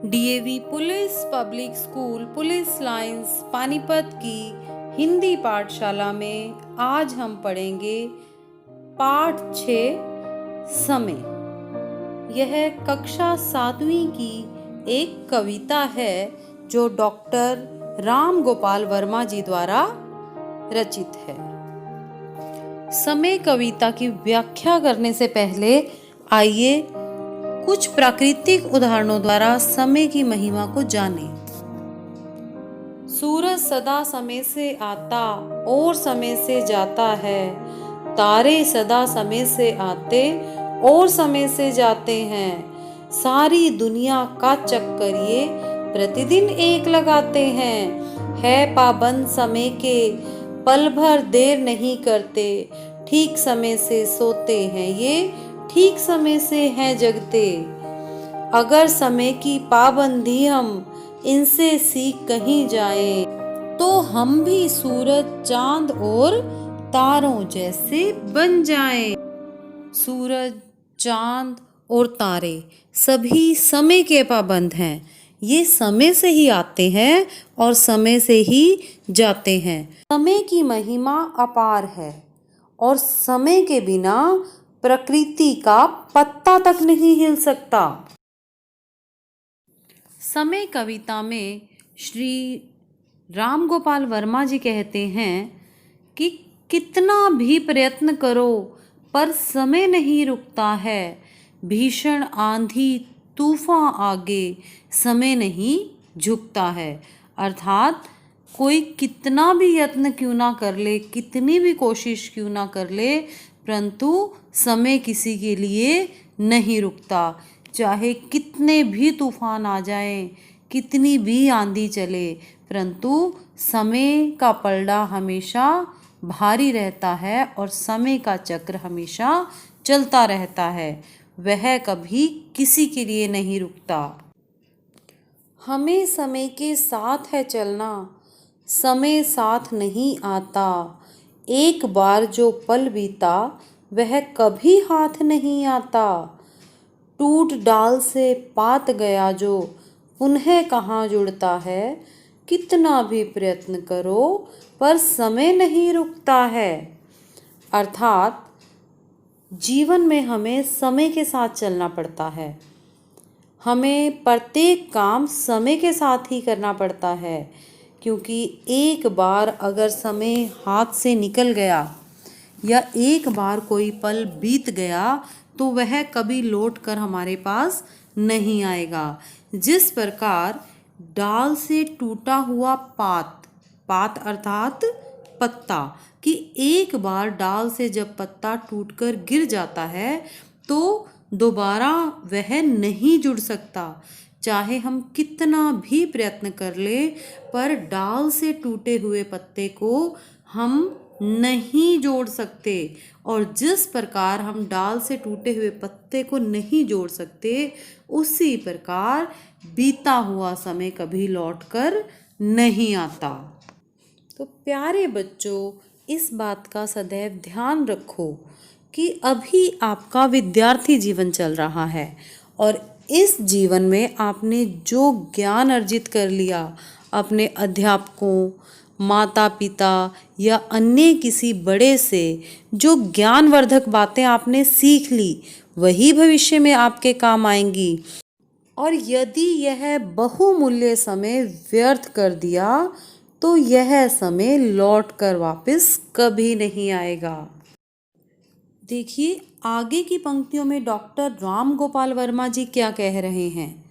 DAV police public school police lines Panipat की हिंदी पाठशाला में आज हम पढ़ेंगे पाठ 6 समय। यह कक्षा 7वीं की एक कविता है जो डॉक्टर राम गोपाल वर्मा जी द्वारा रचित है। समय कविता की व्याख्या करने से पहले आइए कुछ प्राकृतिक उदाहरणों द्वारा समय की महिमा को जानें। सूरज सदा समय से आता और समय से जाता है, तारे सदा समय से आते और समय से जाते हैं, सारी दुनिया का चक्कर ये प्रतिदिन एक लगाते हैं, है पाबंद समय के पल भर देर नहीं करते, ठीक समय से सोते हैं ये ठीक समय से हैं जगते। अगर समय की पाबंदी हम इनसे सीख कहीं जाएं, तो हम भी सूरज चांद और तारों जैसे बन जाएं। सूरज, चांद और तारे सभी समय के पाबंद हैं। ये समय से ही आते हैं और समय से ही जाते हैं। समय की महिमा अपार है और समय के बिना प्रकृति का पत्ता तक नहीं हिल सकता। समय कविता में श्री राम गोपाल वर्मा जी कहते हैं कि कितना भी प्रयत्न करो पर समय नहीं रुकता है, भीषण आंधी तूफान आगे समय नहीं झुकता है। अर्थात कोई कितना भी यत्न क्यों ना कर ले, कितनी भी कोशिश क्यों ना कर ले, परंतु समय किसी के लिए नहीं रुकता। चाहे कितने भी तूफान आ जाएं, कितनी भी आंधी चले, परंतु समय का पलड़ा हमेशा भारी रहता है और समय का चक्र हमेशा चलता रहता है। वह कभी किसी के लिए नहीं रुकता। हमें समय के साथ है चलना, समय साथ नहीं आता। एक बार जो पल बीता वह कभी हाथ नहीं आता। टूट डाल से पात गया जो पुनः कहाँ जुड़ता है, कितना भी प्रयत्न करो पर समय नहीं रुकता है। अर्थात जीवन में हमें समय के साथ चलना पड़ता है। हमें प्रत्येक काम समय के साथ ही करना पड़ता है, क्योंकि एक बार अगर समय हाथ से निकल गया या एक बार कोई पल बीत गया तो वह कभी लौट कर हमारे पास नहीं आएगा। जिस प्रकार डाल से टूटा हुआ पात अर्थात पत्ता, कि एक बार डाल से जब पत्ता टूटकर गिर जाता है तो दोबारा वह नहीं जुड़ सकता। चाहे हम कितना भी प्रयत्न कर ले, पर डाल से टूटे हुए पत्ते को हम नहीं जोड़ सकते। और जिस प्रकार हम डाल से टूटे हुए पत्ते को नहीं जोड़ सकते, उसी प्रकार बीता हुआ समय कभी लौटकर नहीं आता। तो प्यारे बच्चों, इस बात का सदैव ध्यान रखो कि अभी आपका विद्यार्थी जीवन चल रहा है और इस जीवन में आपने जो ज्ञान अर्जित कर लिया, अपने अध्यापकों, माता पिता या अन्य किसी बड़े से जो ज्ञानवर्धक बातें आपने सीख ली, वही भविष्य में आपके काम आएंगी। और यदि यह बहुमूल्य समय व्यर्थ कर दिया तो यह समय लौट कर वापस कभी नहीं आएगा। देखिए आगे की पंक्तियों में डॉक्टर राम गोपाल वर्मा जी क्या कह रहे हैं।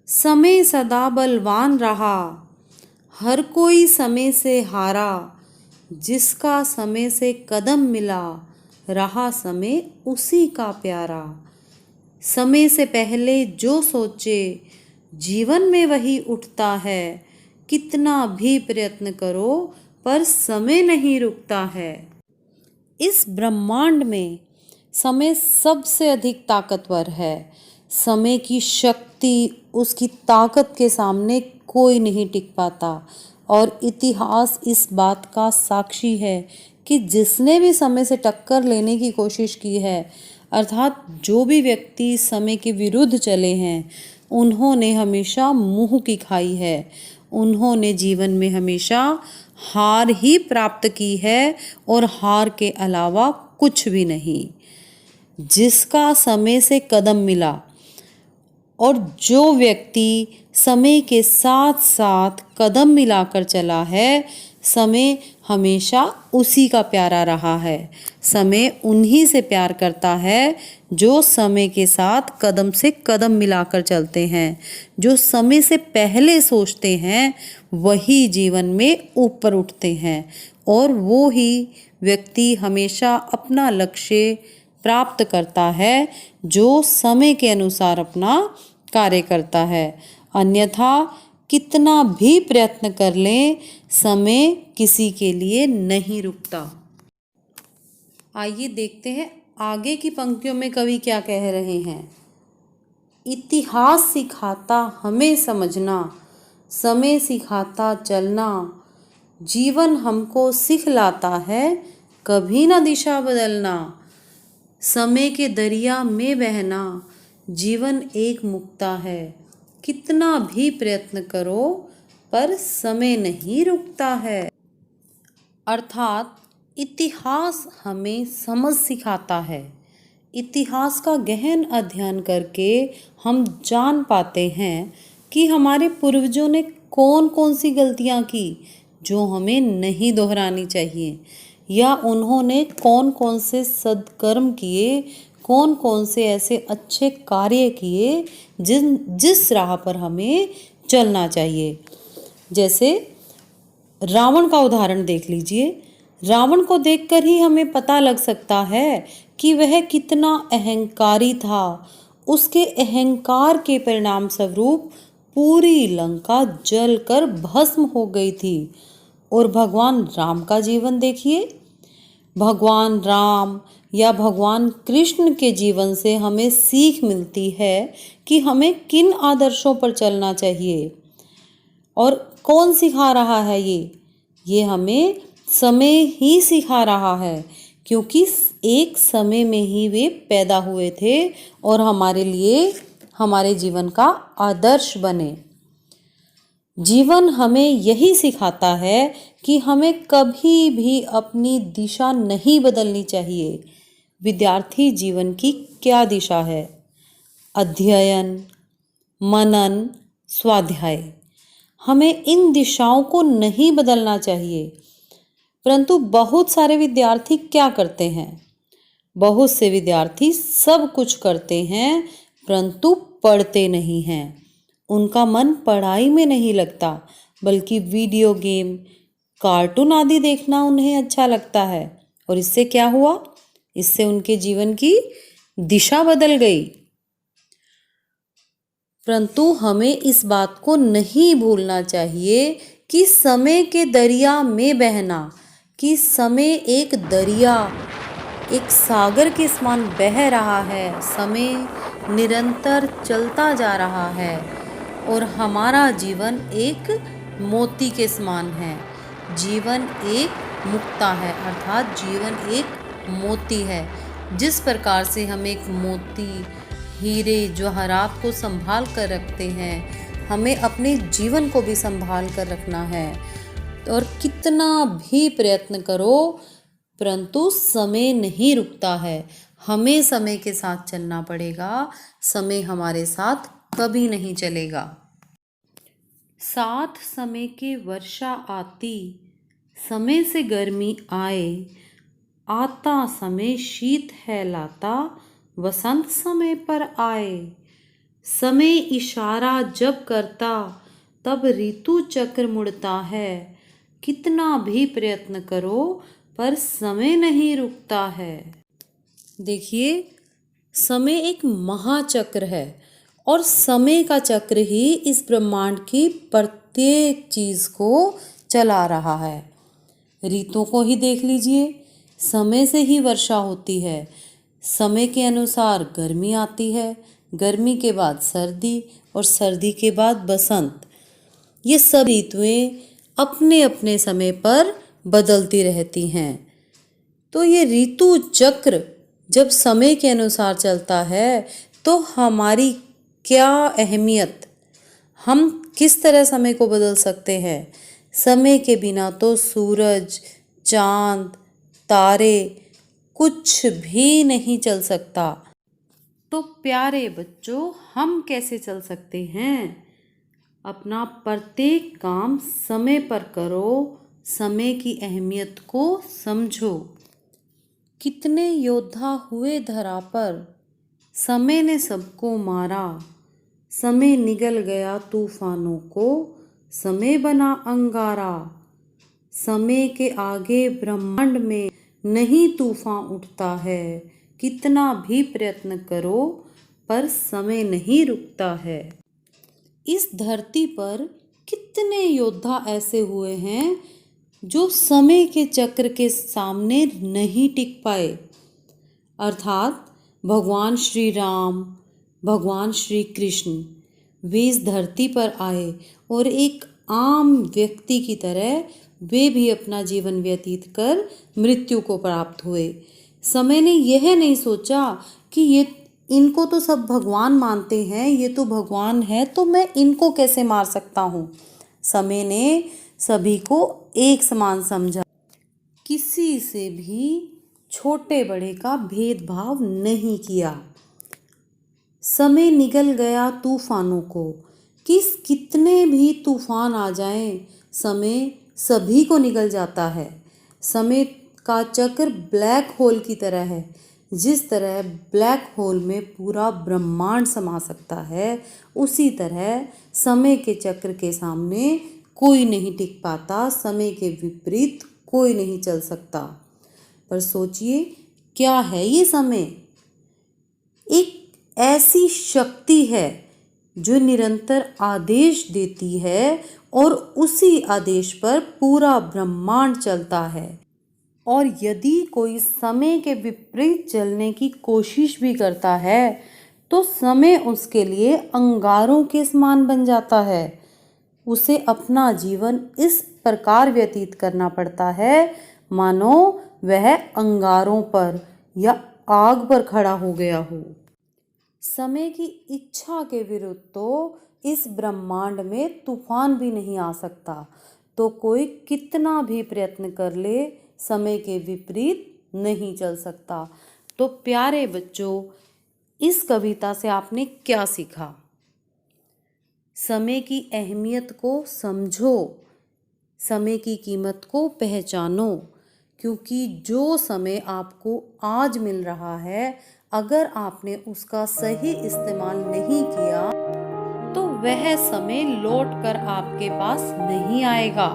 समय सदा बलवान रहा, हर कोई समय से हारा, जिसका समय से कदम मिला, रहा समय उसी का प्यारा। समय से पहले जो सोचे, जीवन में वही उठता है, कितना भी प्रयत्न करो पर समय नहीं रुकता है। इस ब्रह्मांड में समय सबसे अधिक ताकतवर है। समय की शक्ति, उसकी ताकत के सामने कोई नहीं टिक पाता और इतिहास इस बात का साक्षी है कि जिसने भी समय से टक्कर लेने की कोशिश की है, अर्थात जो भी व्यक्ति समय के विरुद्ध चले हैं, उन्होंने हमेशा मुँह की खाई है। उन्होंने जीवन में हमेशा हार ही प्राप्त की है और हार के अलावा कुछ भी नहीं। जिसका समय से कदम मिला और जो व्यक्ति समय के साथ साथ कदम मिलाकर चला है, समय हमेशा उसी का प्यारा रहा है। समय उन्हीं से प्यार करता है जो समय के साथ कदम से कदम मिलाकर चलते हैं। जो समय से पहले सोचते हैं वही जीवन में ऊपर उठते हैं और वो ही व्यक्ति हमेशा अपना लक्ष्य प्राप्त करता है जो समय के अनुसार अपना कार्य करता है। अन्यथा कितना भी प्रयत्न कर लें, समय किसी के लिए नहीं रुकता। आइए देखते हैं आगे की पंक्तियों में कवि क्या कह रहे हैं। इतिहास सिखाता हमें समझना, समय सिखाता चलना, जीवन हमको सिखलाता है कभी ना दिशा बदलना। समय के दरिया में बहना, जीवन एक मुक्ता है। कितना भी प्रयत्न करो पर समय नहीं रुकता है। अर्थात इतिहास हमें समझ सिखाता है। इतिहास का गहन अध्ययन करके हम जान पाते हैं कि हमारे पूर्वजों ने कौन कौन सी गलतियां की जो हमें नहीं दोहरानी चाहिए, या उन्होंने कौन कौन से सद्कर्म किए, कौन कौन से ऐसे अच्छे कार्य किए जिस राह पर हमें चलना चाहिए। जैसे रावण का उदाहरण देख लीजिए। रावण को देखकर ही हमें पता लग सकता है कि वह कितना अहंकारी था। उसके अहंकार के परिणाम स्वरूप पूरी लंका जलकर भस्म हो गई थी। और भगवान राम का जीवन देखिए। भगवान राम या भगवान कृष्ण के जीवन से हमें सीख मिलती है कि हमें किन आदर्शों पर चलना चाहिए। और कौन सिखा रहा है ये हमें समय ही सिखा रहा है, क्योंकि एक समय में ही वे पैदा हुए थे और हमारे लिए हमारे जीवन का आदर्श बने। जीवन हमें यही सिखाता है कि हमें कभी भी अपनी दिशा नहीं बदलनी चाहिए। विद्यार्थी जीवन की क्या दिशा है? अध्ययन, मनन, स्वाध्याय। हमें इन दिशाओं को नहीं बदलना चाहिए। परंतु बहुत सारे विद्यार्थी क्या करते हैं? बहुत से विद्यार्थी सब कुछ करते हैं परंतु पढ़ते नहीं हैं। उनका मन पढ़ाई में नहीं लगता, बल्कि वीडियो गेम, कार्टून आदि देखना उन्हें अच्छा लगता है। और इससे क्या हुआ? इससे उनके जीवन की दिशा बदल गई। परंतु हमें इस बात को नहीं भूलना चाहिए कि समय के दरिया में बहना, कि समय एक दरिया, एक सागर के समान बह रहा है। समय निरंतर चलता जा रहा है और हमारा जीवन एक मोती के समान है। जीवन एक मुक्ता है, अर्थात जीवन एक मोती है। जिस प्रकार से हम एक मोती, हीरे, जवाहरात को संभाल कर रखते हैं, हमें अपने जीवन को भी संभाल कर रखना है। और कितना भी प्रयत्न करो परंतु समय नहीं रुकता है। हमें समय के साथ चलना पड़ेगा। समय हमारे साथ कभी नहीं चलेगा। साथ समय के वर्षा आती, समय से गर्मी आए, आता समय शीत है लाता, वसंत समय पर आए। समय इशारा जब करता तब ऋतु चक्र मुड़ता है। कितना भी प्रयत्न करो पर समय नहीं रुकता है। देखिए, समय एक महाचक्र है और समय का चक्र ही इस ब्रह्मांड की प्रत्येक चीज को चला रहा है। ऋतुओं को ही देख लीजिए, समय से ही वर्षा होती है। समय के अनुसार गर्मी आती है, गर्मी के बाद सर्दी और सर्दी के बाद बसंत। ये सब ऋतुएं अपने अपने समय पर बदलती रहती हैं। तो ये ऋतु चक्र जब समय के अनुसार चलता है तो हमारी क्या अहमियत। हम किस तरह समय को बदल सकते हैं। समय के बिना तो सूरज, चांद, तारे कुछ भी नहीं चल सकता। तो प्यारे बच्चों, हम कैसे चल सकते हैं? अपना प्रत्येक काम समय पर करो, समय की अहमियत को समझो। कितने योद्धा हुए धरा पर, समय ने सबको मारा। समय निगल गया तूफानों को, समय बना अंगारा। समय के आगे ब्रह्मांड में नहीं तूफान उठता है। कितना भी प्रयत्न करो पर समय नहीं रुकता है। इस धरती पर कितने योद्धा ऐसे हुए हैं जो समय के चक्र के सामने नहीं टिक पाए। अर्थात भगवान श्री राम, भगवान श्री कृष्ण, वे इस धरती पर आए और एक आम व्यक्ति की तरह वे भी अपना जीवन व्यतीत कर मृत्यु को प्राप्त हुए। समय ने यह नहीं सोचा कि ये इनको तो सब भगवान मानते हैं, ये तो भगवान है, तो मैं इनको कैसे मार सकता हूँ। समय ने सभी को एक समान समझा, किसी से भी छोटे बड़े का भेदभाव नहीं किया। समय निगल गया तूफानों को, कितने भी तूफान आ जाएं, समय सभी को निगल जाता है। समय का चक्र ब्लैक होल की तरह है। जिस तरह ब्लैक होल में पूरा ब्रह्मांड समा सकता है, उसी तरह समय के चक्र के सामने कोई नहीं टिक पाता, समय के विपरीत कोई नहीं चल सकता। पर सोचिए, क्या है ये समय? एक ऐसी शक्ति है जो निरंतर आदेश देती है और उसी आदेश पर पूरा ब्रह्मांड चलता है। और यदि कोई समय के विपरीत चलने की कोशिश भी करता है तो समय उसके लिए अंगारों के समान बन जाता है। उसे अपना जीवन इस प्रकार व्यतीत करना पड़ता है मानो वह अंगारों पर या आग पर खड़ा हो गया हो। समय की इच्छा के विरुद्ध तो इस ब्रह्मांड में तूफान भी नहीं आ सकता। तो कोई कितना भी प्रयत्न कर ले, समय के विपरीत नहीं चल सकता। तो प्यारे बच्चों, इस कविता से आपने क्या सीखा? समय की अहमियत को समझो, समय की कीमत को पहचानो, क्योंकि जो समय आपको आज मिल रहा है, अगर आपने उसका सही इस्तेमाल नहीं किया तो वह समय लौट कर आपके पास नहीं आएगा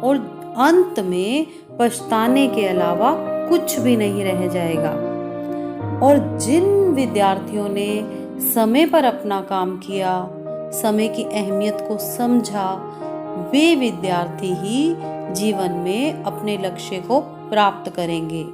और अंत में पछताने के अलावा कुछ भी नहीं रह जाएगा। और जिन विद्यार्थियों ने समय पर अपना काम किया, समय की अहमियत को समझा, वे विद्यार्थी ही जीवन में अपने लक्ष्य को प्राप्त करेंगे।